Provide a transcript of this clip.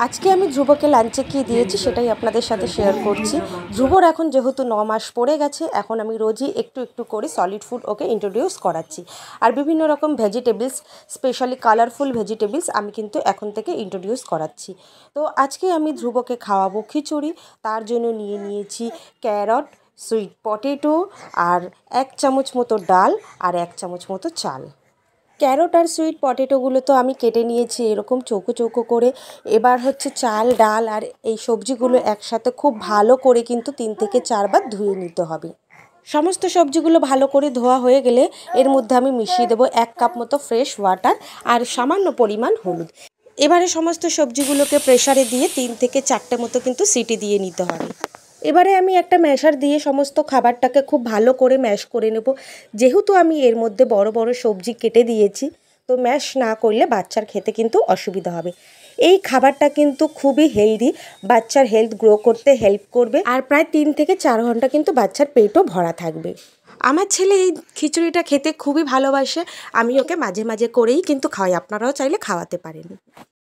আজকে আমি ধ্রুবকে লাঞ্চে কী দিয়েছি সেটাই আপনাদের সাথে শেয়ার করছি। ধ্রুবর এখন যেহেতু 9 মাস পড়ে গেছে, এখন আমি রোজই একটু একটু করে সলিড ফুড ওকে ইন্ট্রোডিউস করাচ্ছি। আর বিভিন্ন রকম ভেজিটেবলস, স্পেশালি কালারফুল ভেজিটেবলস আমি কিন্তু এখন থেকে ইন্ট্রোডিউস করাচ্ছি। তো আজকে আমি ধ্রুবকে খাওয়াবো খিচুড়ি। তার জন্য নিয়ে নিয়েছি ক্যারট, সুইট পটেটো আর 1 চামচ মতো ডাল আর 1 চামচ মতো চাল। ক্যারট আর সুইট পটেটোগুলো তো আমি কেটে নিয়েছি এরকম চৌকো চৌকো করে। এবার হচ্ছে চাল, ডাল আর এই সবজিগুলো একসাথে খুব ভালো করে কিন্তু 3 থেকে 4 বার ধুয়ে নিতে হবে। সমস্ত সবজিগুলো ভালো করে ধোয়া হয়ে গেলে এর মধ্যে আমি মিশিয়ে দেবো 1 কাপ মতো ফ্রেশ ওয়াটার আর সামান্য পরিমাণ হলুদ। এবারে সমস্ত সবজিগুলোকে প্রেসারে দিয়ে 3 থেকে 4টে মতো কিন্তু সিটি দিয়ে নিতে হবে। এবারে আমি একটা ম্যাশার দিয়ে সমস্ত খাবারটাকে খুব ভালো করে ম্যাশ করে নেব। যেহেতু আমি এর মধ্যে বড় বড় সবজি কেটে দিয়েছি, তো ম্যাশ না করলে বাচ্চার খেতে কিন্তু অসুবিধা হবে। এই খাবারটা কিন্তু খুবই হেলদি, বাচ্চার হেলথ গ্রো করতে হেল্প করবে আর প্রায় 3 থেকে 4 ঘন্টা কিন্তু বাচ্চার পেটও ভরা থাকবে। আমার ছেলে এই খিচুড়িটা খেতে খুবই ভালোবাসে। আমি ওকে মাঝে মাঝে করেই কিন্তু খাওয়াই, আপনারাও চাইলে খাওয়াতে পারেন।